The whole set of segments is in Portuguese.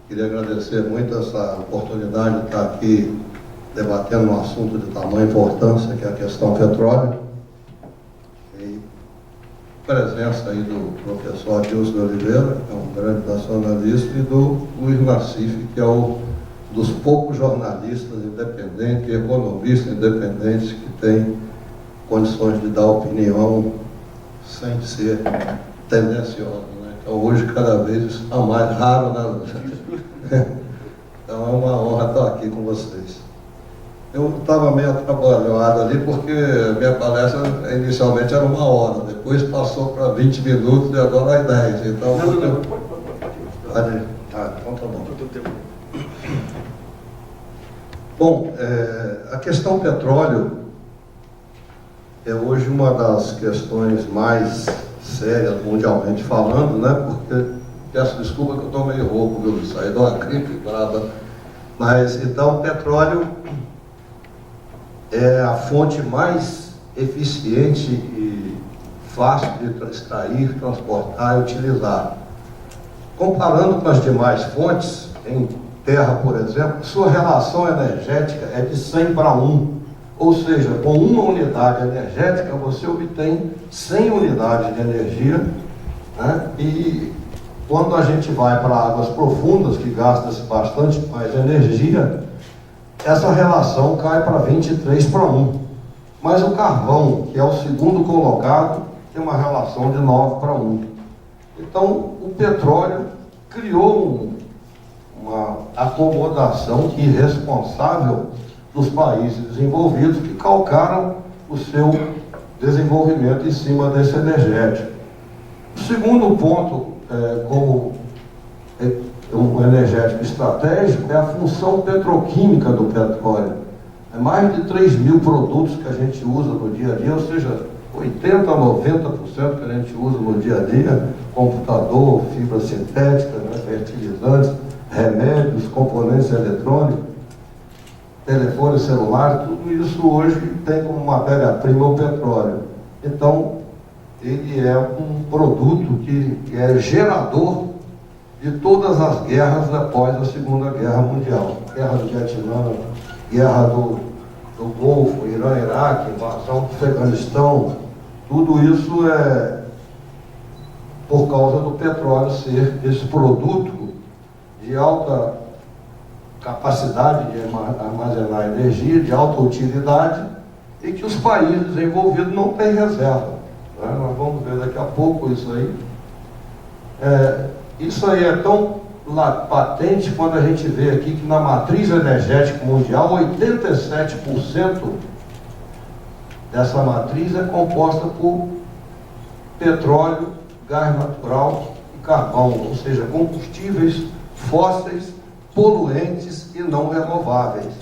Queria agradecer muito essa oportunidade de estar aqui debatendo um assunto de tamanha importância, que é a questão petróleo. E presença aí do professor Adilson de Oliveira, que é um grande nacionalista, e do Luiz Nassif, que é um dos poucos jornalistas independentes e economistas independentes que tem condições de dar opinião sem ser tendencioso, né? Então hoje cada vez está mais raro, né? Então é uma honra estar aqui com vocês. Eu estava meio atrapalhado ali porque minha palestra inicialmente era 1 hora, depois passou para 20 minutos e agora é 10. Então, pode. Ah, então tá bom. Bom, a questão petróleo é hoje uma das questões mais sérias mundialmente falando, né? Porque, peço desculpa que eu estou meio rouco, viu? Saí de uma gripe brava. Mas, então, o petróleo é a fonte mais eficiente e fácil de extrair, transportar e utilizar. Comparando com as demais fontes, em terra, por exemplo, sua relação energética é de 100 para 1. Ou seja, com uma unidade energética, você obtém 100 unidades de energia, né? E quando a gente vai para águas profundas, que gasta-se bastante mais energia, essa relação cai para 23 para 1. Mas o carvão, que é o segundo colocado, tem uma relação de 9 para 1. Então, o petróleo criou uma acomodação irresponsável dos países desenvolvidos que calcaram o seu desenvolvimento em cima desse energético. O segundo ponto, como um energético estratégico, é a função petroquímica do petróleo. É mais de 3 mil produtos que a gente usa no dia a dia, ou seja, 80% a 90% que a gente usa no dia a dia, computador, fibra sintética, né, fertilizantes, remédios, componentes eletrônicos, telefone celular, tudo isso hoje tem como matéria-prima o petróleo. Então, ele é um produto que é gerador de todas as guerras após a Segunda Guerra Mundial. Guerra do Vietnã, guerra do Golfo, Irã, Iraque, invasão do Afeganistão, tudo isso é por causa do petróleo ser esse produto de alta capacidade de armazenar energia, de alta utilidade, e que os países desenvolvidos não têm reserva, né? Nós vamos ver daqui a pouco isso aí. Isso aí é tão patente quando a gente vê aqui que na matriz energética mundial, 87% dessa matriz é composta por petróleo, gás natural e carvão, ou seja, combustíveis fósseis, poluentes e não renováveis.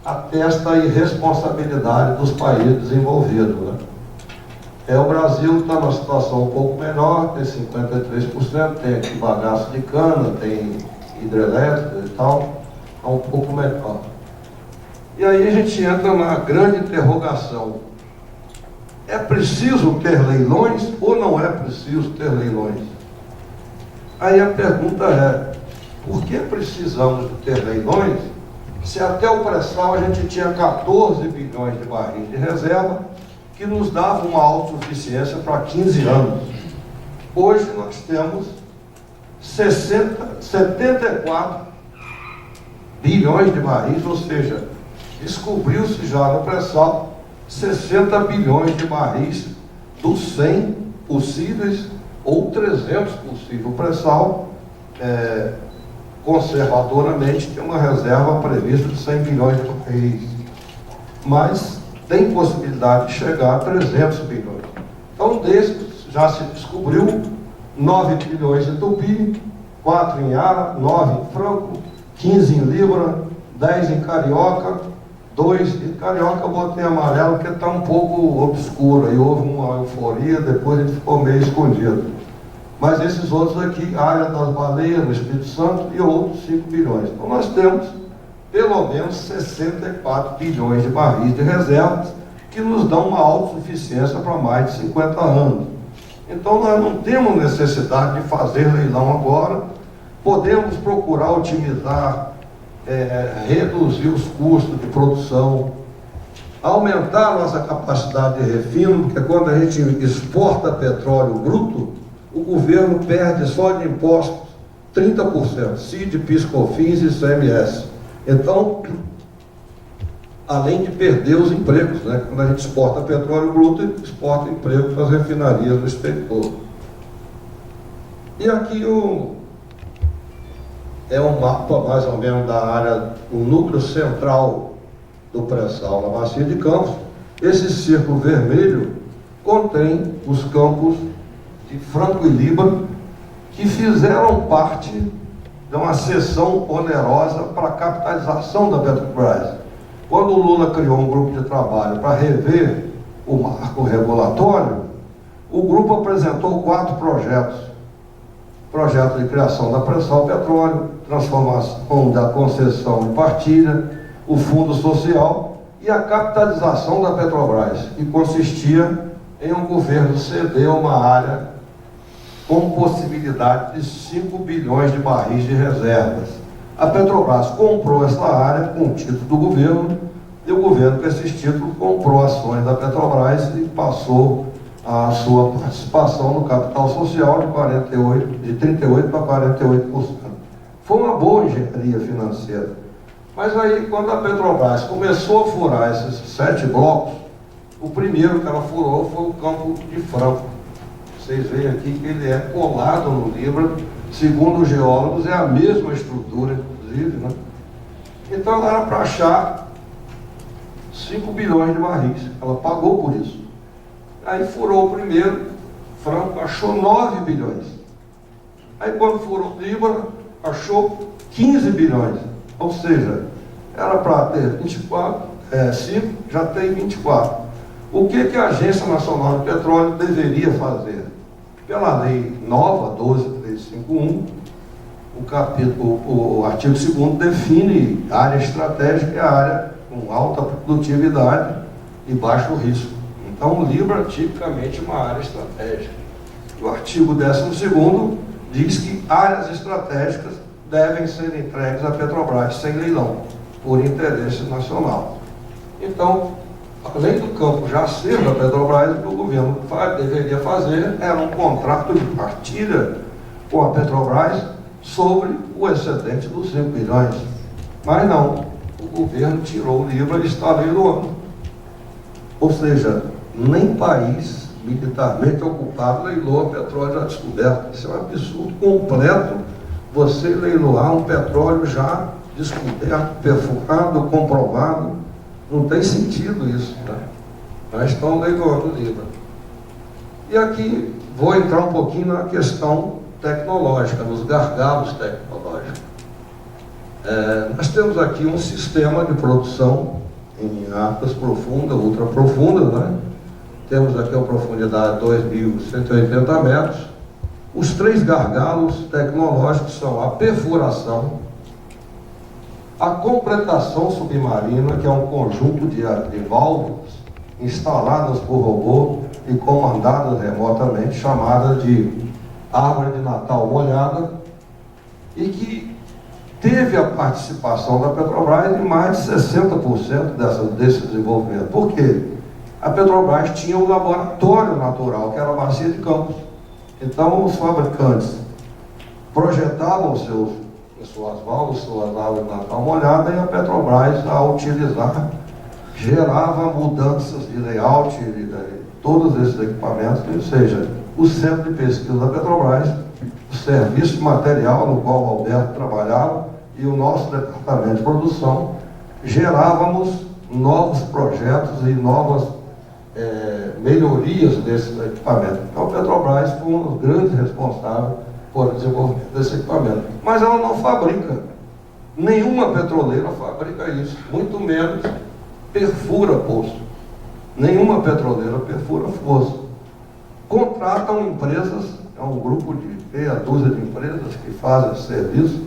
Atesta a irresponsabilidade dos países desenvolvidos, né? O Brasil está numa situação um pouco menor, tem 53%, tem aqui bagaço de cana, tem hidrelétrica e tal, é um pouco menor. E aí a gente entra na grande interrogação: é preciso ter leilões ou não é preciso ter leilões? Aí a pergunta é: por que precisamos de ter leilões se até o pré-sal a gente tinha 14 bilhões de barris de reserva que nos dava uma autossuficiência para 15 anos? Hoje nós temos 74 bilhões de barris, ou seja, descobriu-se já no pré-sal 60 bilhões de barris dos 100 possíveis ou 300 possíveis. O pré-sal, conservadoramente, tem uma reserva prevista de 100 bilhões de barris, mas tem possibilidade de chegar a 300 bilhões. Então, desses já se descobriu 9 bilhões em Tupi, 4 em Ara, 9 em Franco, 15 em Libra, 10 em Carioca, 2 em Carioca eu botei amarelo porque está um pouco obscuro, aí houve uma euforia, depois ele ficou meio escondido. Mas esses outros aqui, Área das Baleias, no Espírito Santo, e outros 5 bilhões. Então nós temos pelo menos 64 bilhões de barris de reservas que nos dão uma autossuficiência para mais de 50 anos. Então nós não temos necessidade de fazer leilão agora, podemos procurar otimizar, reduzir os custos de produção, aumentar a nossa capacidade de refino, porque quando a gente exporta petróleo bruto, o governo perde só de impostos 30%, CID, PIS/COFINS e ICMS. Então, além de perder os empregos, né? Quando a gente exporta petróleo bruto, exporta emprego para as refinarias do exterior. E aqui é um mapa mais ou menos da área, o núcleo central do pré-sal na Bacia de Campos. Esse círculo vermelho contém os campos de Franco e Líbano, que fizeram parte de uma cessão onerosa para a capitalização da Petrobras. Quando o Lula criou um grupo de trabalho para rever o marco regulatório, o grupo apresentou 4 projetos. Projeto de criação da pré-sal petróleo, transformação da concessão e partilha, o fundo social e a capitalização da Petrobras, que consistia em um governo ceder uma área com possibilidade de 5 bilhões de barris de reservas. A Petrobras comprou essa área com o título do governo, e o governo, com esses títulos, comprou ações da Petrobras e passou a sua participação no capital social de 38% para 48%. Foi uma boa engenharia financeira. Mas aí, quando a Petrobras começou a furar esses 7 blocos, o primeiro que ela furou foi o campo de Franco. Vocês veem aqui que ele é colado no Líbano, segundo os geólogos, é a mesma estrutura, inclusive, né? Então ela era para achar 5 bilhões de barris. Ela pagou por isso. Aí furou o primeiro, Franco achou 9 bilhões. Aí quando furou o Líbano, achou 15 bilhões. Ou seja, era para ter 5, já tem 24. O que a Agência Nacional de Petróleo deveria fazer? Pela lei nova, 12.351, o artigo 2º define área estratégica, é a área com alta produtividade e baixo risco. Então, o Libra é tipicamente uma área estratégica. O artigo 12º diz que áreas estratégicas devem ser entregues à Petrobras sem leilão, por interesse nacional. Então, além do campo já ser da Petrobras, o que o governo deveria fazer era um contrato de partilha com a Petrobras sobre o excedente dos 5 bilhões. Mas não, o governo tirou o Libra e está leiloando. Ou seja, nem país militarmente ocupado leiloa petróleo já descoberto. Isso é um absurdo completo, você leiloar um petróleo já descoberto, perfurado, comprovado. Não tem sentido isso, né? Mas estão leiloando o Líbano. E aqui vou entrar um pouquinho na questão tecnológica, nos gargalos tecnológicos. Nós temos aqui um sistema de produção em águas profundas, ultra profundas, né? Temos aqui uma profundidade de 2.180 metros. Os 3 gargalos tecnológicos são a perfuração, a completação submarina, que é um conjunto de válvulas instaladas por robô e comandadas remotamente, chamada de árvore de Natal molhada, e que teve a participação da Petrobras em mais de 60% desse desenvolvimento. Por quê? A Petrobras tinha um laboratório natural, que era a Bacia de Campos. Então, os fabricantes projetavam suas válvulas, suas árvores de Natal molhada, e a Petrobras, ao utilizar, gerava mudanças de layout, de todos esses equipamentos, ou seja, o centro de pesquisa da Petrobras, o serviço material no qual o Alberto trabalhava e o nosso departamento de produção, gerávamos novos projetos e novas melhorias desses equipamentos. Então a Petrobras foi um dos grandes responsáveis por desenvolvimento desse equipamento. Mas ela não fabrica. Nenhuma petroleira fabrica isso, muito menos perfura poço. Nenhuma petroleira perfura poço. Contratam empresas, é um grupo de meia dúzia de empresas que fazem esse serviço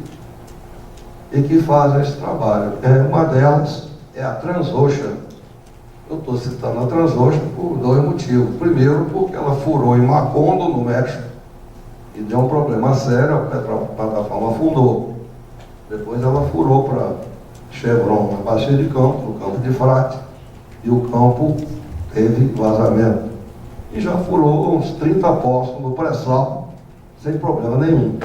e que fazem esse trabalho. Uma delas é a Transocean. Eu estou citando a Transocean por 2 motivos. Primeiro, porque ela furou em Macondo, no México, e deu um problema sério, a plataforma afundou. Depois ela furou para Chevron, na Bacia de Campos, no Campo de Frade, e o campo teve vazamento. E já furou uns 30 poços no pré-sal, sem problema nenhum.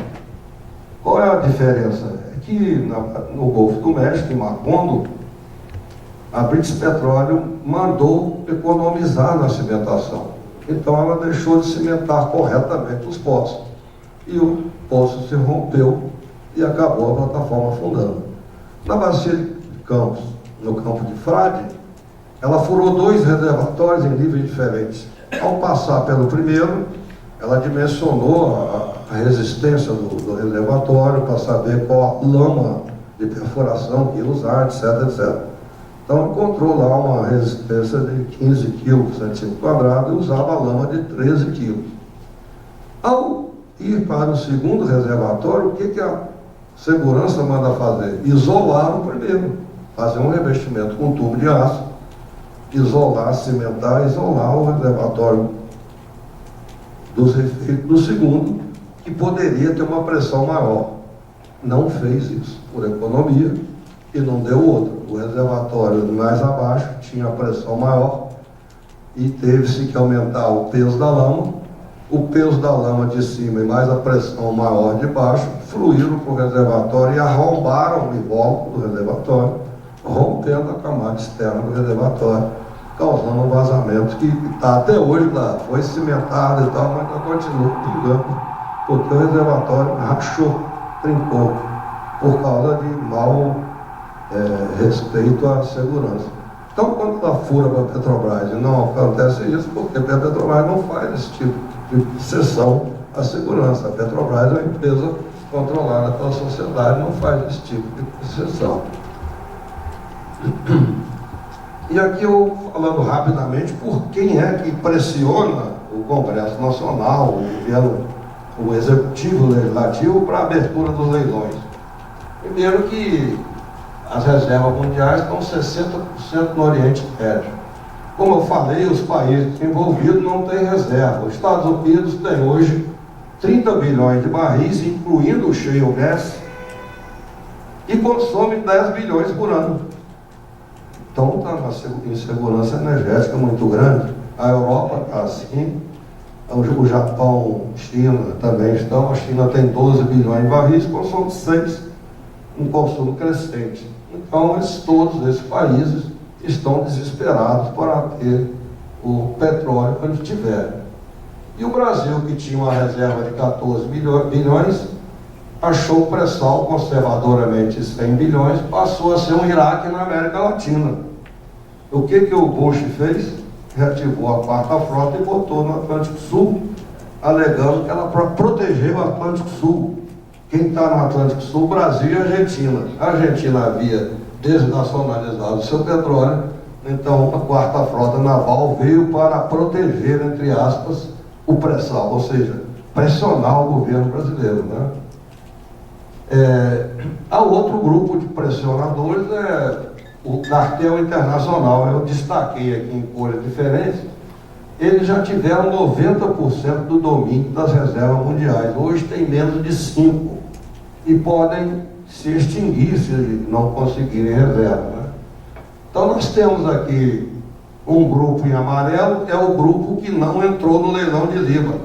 Qual é a diferença? É que no Golfo do México, em Macondo, a British Petroleum mandou economizar na cimentação. Então ela deixou de cimentar corretamente os poços. E o poço se rompeu e acabou a plataforma afundando. Na Bacia de Campos, no Campo de Frade, ela furou 2 reservatórios em níveis diferentes. Ao passar pelo primeiro, ela dimensionou a resistência do reservatório para saber qual a lama de perfuração que ia usar, etc, etc. Então encontrou lá uma resistência de 15 kg por centímetro quadrado e usava a lama de 13 kg. Ao ir para o segundo reservatório, o que a segurança manda fazer? Isolar o primeiro, fazer um revestimento com tubo de aço, isolar, cimentar, isolar o reservatório dos efeitos do segundo, que poderia ter uma pressão maior. Não fez isso, por economia, e não deu outra. O reservatório mais abaixo tinha pressão maior e teve-se que aumentar o peso da lama. O peso da lama de cima e mais a pressão maior de baixo fluíram para o reservatório e arrombaram o invólucro do reservatório, rompendo a camada externa do reservatório, causando um vazamento que está até hoje lá, foi cimentado e tal, mas ainda continua pingando, porque o reservatório rachou, trincou, por causa de mau respeito à segurança. Então, quando ela fura para a Petrobras e não acontece isso, porque a Petrobras não faz esse tipo de exceção à segurança. A Petrobras é uma empresa controlada pela sociedade, não faz esse tipo de exceção. E aqui eu, falando rapidamente, por quem é que pressiona o Congresso Nacional, o governo, o Executivo Legislativo, para a abertura dos leilões. Primeiro que as reservas mundiais estão 60% no Oriente Médio. Como eu falei, os países envolvidos não têm reserva. Os Estados Unidos têm hoje 30 bilhões de barris, incluindo o shale gas, e consome 10 bilhões por ano. Então está uma insegurança energética muito grande. A Europa está assim, o Japão, China também estão. A China tem 12 bilhões de barris, consome 6, um consumo crescente. Então todos esses países estão desesperados para ter o petróleo quando tiver. E o Brasil, que tinha uma reserva de 14 bilhões, achou o pré-sal conservadoramente 100 bilhões, passou a ser um Iraque na América Latina. O que o Bush fez? Reativou a 4ª frota e botou no Atlântico Sul, alegando que ela protegeu o Atlântico Sul. Quem está no Atlântico Sul? Brasil e Argentina. A Argentina havia desnacionalizado o seu petróleo, então a 4ª frota naval veio para proteger, entre aspas, o pré-sal, ou seja, pressionar o governo brasileiro, né? Há outro grupo de pressionadores, o cartel internacional. Eu destaquei aqui em cores diferentes. Eles já tiveram 90% do domínio das reservas mundiais. Hoje tem menos de 5% e podem se extinguir se não conseguirem reserva, né? Então nós temos aqui um grupo em amarelo, é o grupo que não entrou no leilão de Libra.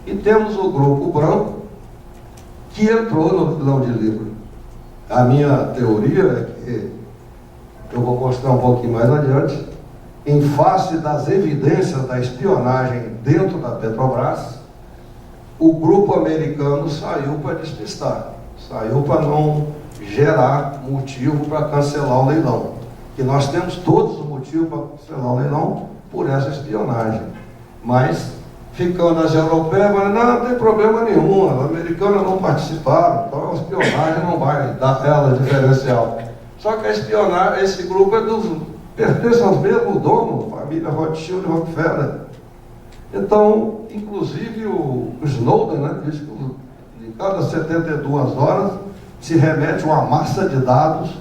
E temos o grupo branco, que entrou no leilão de Libra. A minha teoria é que, eu vou mostrar um pouquinho mais adiante, em face das evidências da espionagem dentro da Petrobras, o grupo americano saiu para despistar, saiu para não gerar motivo para cancelar o leilão. E nós temos todos os motivos para cancelar o leilão por essa espionagem. Mas, ficando as europeias, não tem problema nenhum, as americanas não participaram, então a espionagem não vai dar ela diferencial. Só que a espionagem, esse grupo pertence aos mesmos donos, família Rothschild e Rockefeller. Então, inclusive o Snowden, né, diz que de cada 72 horas se remete uma massa de dados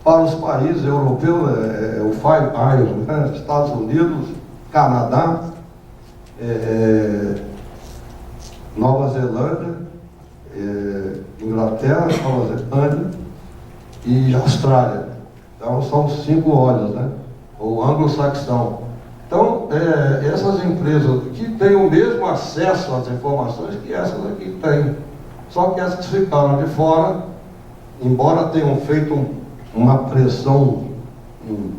para os países europeus, o Five Eyes, né, Estados Unidos, Canadá, Nova Zelândia, Inglaterra, Nova Zelândia e Austrália. Então são 5 olhos, né? O anglo-saxão. Então, essas empresas que têm o mesmo acesso às informações que essas aqui têm. Só que essas ficaram de fora, embora tenham feito uma pressão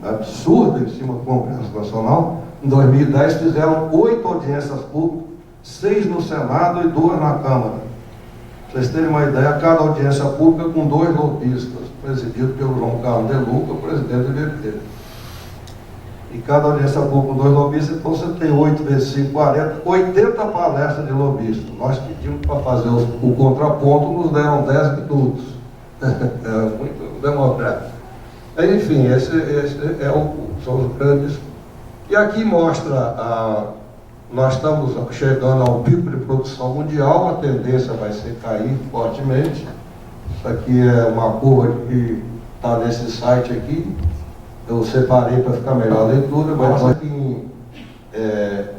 absurda em cima do Congresso Nacional. Em 2010 fizeram 8 audiências públicas, 6 no Senado e 2 na Câmara. Para vocês terem uma ideia, cada audiência pública com 2 lobistas, presidido pelo João Carlos De Luca, presidente do IBT. E cada audiência pública com 2 lobistas, então você tem 8 vezes 5, 40, 80 palestras de lobistas. Nós pedimos para fazer o contraponto, nos deram 10 minutos. É muito democrático. Enfim, esse são os grandes. E aqui mostra, nós estamos chegando ao pico de produção mundial, a tendência vai ser cair fortemente. Isso aqui é uma curva que está nesse site aqui. Eu separei para ficar melhor a leitura, mas aqui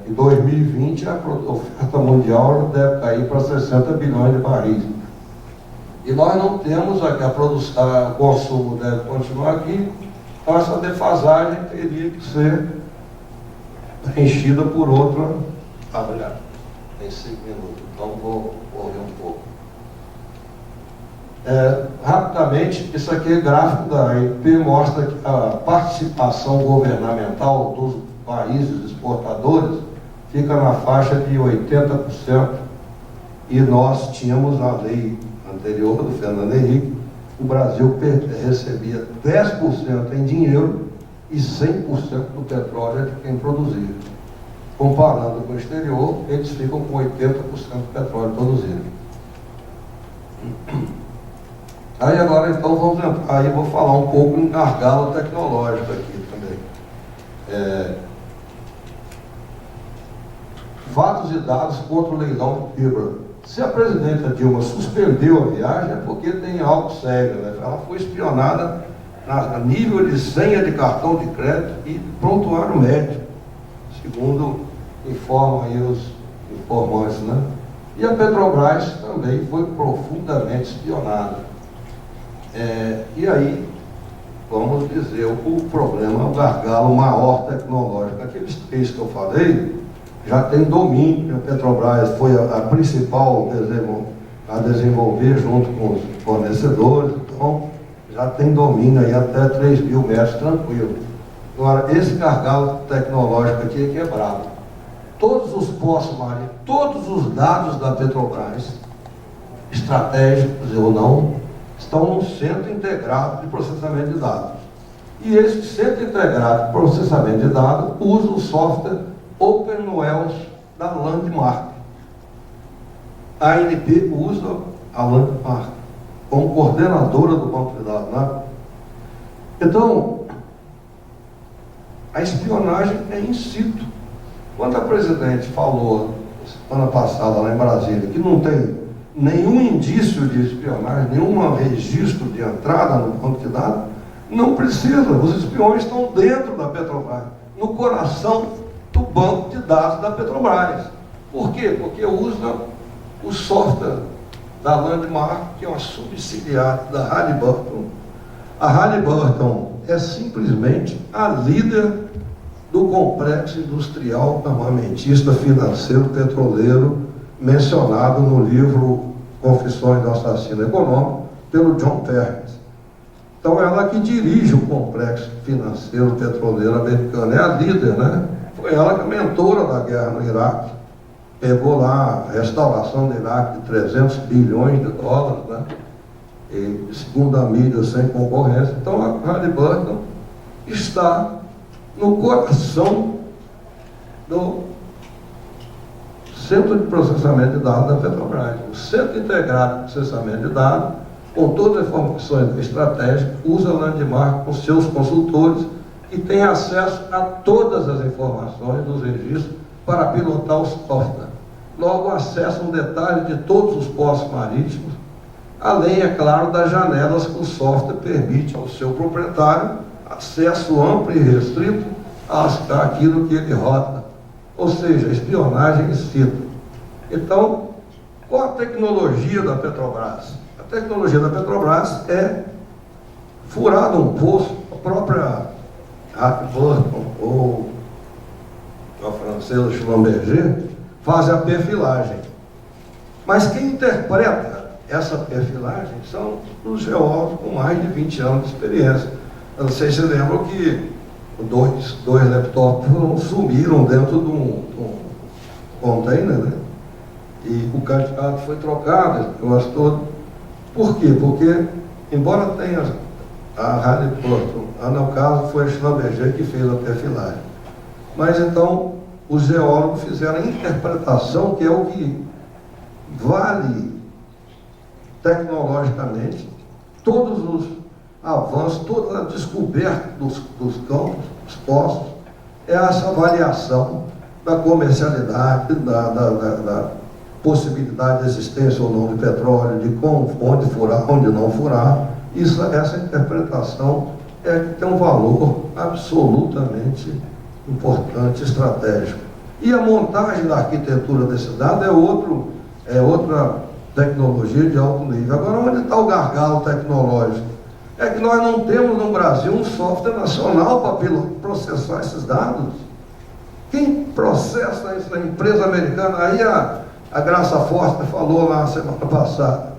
em 2020 a oferta mundial deve cair para 60 bilhões de barris. E nós não temos o consumo deve continuar aqui, então essa defasagem teria que ser preenchida por outra. Obrigado. Tem 5 minutos, então vou correr um pouco. Rapidamente, isso aqui é gráfico da ANP, mostra que a participação governamental dos países exportadores fica na faixa de 80%, e nós tínhamos a lei anterior do Fernando Henrique, o Brasil recebia 10% em dinheiro e 100% do petróleo de quem produzia. Comparando com o exterior, eles ficam com 80% do petróleo produzido. Aí agora então vamos entrar, aí vou falar um pouco em gargalo tecnológico aqui também. Fatos e dados contra o leilão de fibra. Se a presidenta Dilma suspendeu a viagem, é porque tem algo sério, né? Ela foi espionada a nível de senha de cartão de crédito e prontuário médico, segundo informam aí os informantes, né? E a Petrobras também foi profundamente espionada. E aí, vamos dizer, o problema é o gargalo maior tecnológico. Aqueles 3 que eu falei já tem domínio. A Petrobras foi a principal a desenvolver junto com os fornecedores, então já tem domínio aí até 3 mil metros tranquilo. Agora, esse gargalo tecnológico aqui é quebrado. Todos os poços marinhos, todos os dados da Petrobras, estratégicos ou não, estão num centro integrado de processamento de dados. E esse centro integrado de processamento de dados usa o software OpenWells da Landmark. A ANP usa a Landmark como coordenadora do banco de dados, né? Então, a espionagem é in situ. Quando a presidente falou semana passada lá em Brasília que não tem nenhum indício de espionagem, nenhum registro de entrada no banco de dados, não precisa. Os espiões estão dentro da Petrobras, no coração do banco de dados da Petrobras. Por quê? Porque usa o software da Landmark, que é uma subsidiária da Halliburton. A Halliburton é simplesmente a líder do complexo industrial armamentista financeiro petroleiro mencionado no livro Confissões do Assassino Econômico, pelo John Perkins. Então, ela que dirige o complexo financeiro petroleiro americano, é a líder, né? Foi ela que é mentora da guerra no Iraque, pegou lá a restauração do Iraque de 300 bilhões de dólares, né? E, segundo a mídia, sem concorrência. Então, a Halliburton está no coração do Centro de Processamento de Dados da Petrobras. O Centro Integrado de Processamento de Dados, com todas as informações estratégicas, usa a Landmark com seus consultores e tem acesso a todas as informações dos registros para pilotar o software. Logo, acessa um detalhe de todos os poços marítimos, além, é claro, das janelas que o software permite ao seu proprietário acesso amplo e restrito àquilo que ele rota. Ou seja, espionagem in situ. Então, Qual a tecnologia da Petrobras? A tecnologia da Petrobras é furado um poço, a própria Halliburton ou a francesa Schlumberger faz a perfilagem. Mas quem interpreta essa perfilagem são os geólogos com mais de 20 anos de experiência. Eu não sei se vocês lembram que dois laptops sumiram dentro de um container, né? E o cadeado foi trocado, esse negócio todo. Por quê? Porque, embora tenha a Halliburton, no caso foi a Schlumberger que fez a perfilagem. Mas então, os geólogos fizeram a interpretação, que é o que vale tecnologicamente, todos os avanços, toda a descoberta dos campos, dos poços, é essa avaliação da comercialidade, da possibilidade de existência ou não de petróleo, de onde furar, onde não furar. Essa interpretação é que tem um valor absolutamente importante, estratégico. E a montagem da arquitetura desse dado é outra tecnologia de alto nível. Agora, onde está o gargalo tecnológico? É que nós não temos no Brasil um software nacional para processar esses dados. Quem processa isso na empresa americana? Aí a Graça Foster falou lá semana passada.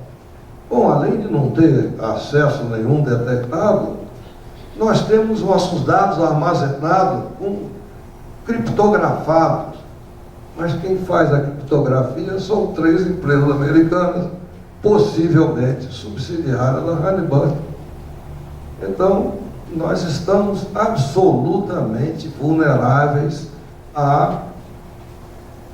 Bom, além de não ter acesso nenhum detectado, nós temos nossos dados armazenados, criptografados. Mas quem faz a criptografia são 3 empresas americanas, possivelmente subsidiárias da Halliburton. Então, nós estamos absolutamente vulneráveis à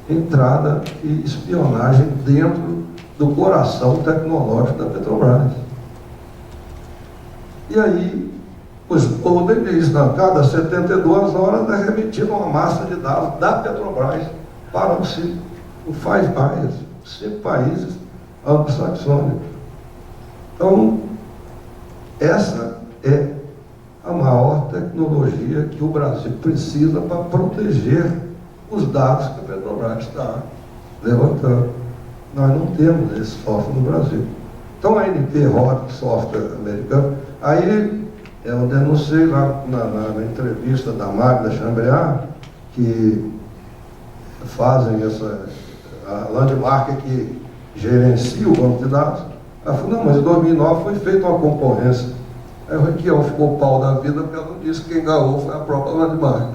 entrada e espionagem dentro do coração tecnológico da Petrobras. E aí, os poderes, a cada 72 horas, é remetida uma massa de dados da Petrobras para o Five Eyes, 5 países anglo-saxônicos. Então, essa é a maior tecnologia que o Brasil precisa para proteger os dados que a Petrobras está levantando. Nós não temos esse software no Brasil. Então a ANP roda software americano. Aí eu denunciei lá na entrevista da Magda Chambriard, que fazem a Landmark que gerencia o banco de dados. Ela falou, não, mas em 2009 foi feita uma concorrência. Aí o Requião ficou pau da vida porque ela não disse que quem ganhou foi a própria Landmark.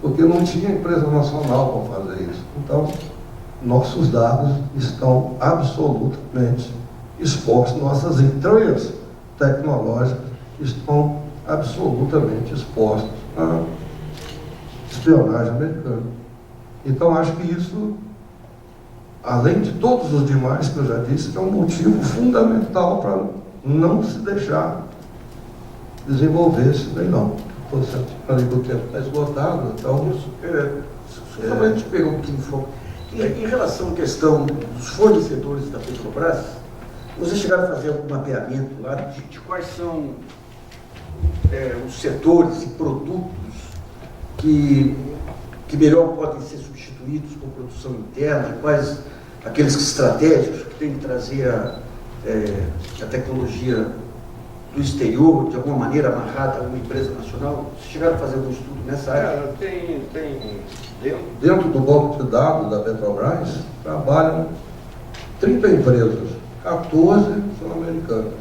Porque não tinha empresa nacional para fazer isso. Então, nossos dados estão absolutamente expostos, nossas entranhas tecnológicas estão absolutamente expostas à espionagem americana. Então, acho que isso, além de todos os demais que eu já disse, é um motivo fundamental para não se deixar desenvolver esse leilão. Falei que o tempo está esgotado, então... Só para a gente pegar um pouquinho de foco. Em relação à questão dos fornecedores da Petrobras, vocês chegaram a fazer algum mapeamento lá de quais são os setores e produtos que melhor podem ser substituídos por produção interna, quais aqueles estratégicos que têm que trazer a tecnologia do exterior, de alguma maneira amarrada a uma empresa nacional? Vocês chegaram a fazer algum estudo nessa área? Dentro do banco de dados da Petrobras, trabalham 30 empresas, 14 são americanas.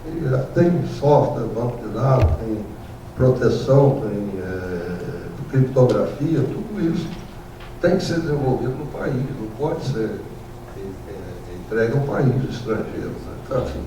E já tem software, banco de dados, tem proteção, tem criptografia, tudo isso tem que ser desenvolvido no país, não pode ser entregue a um país estrangeiro. Né? Então, assim,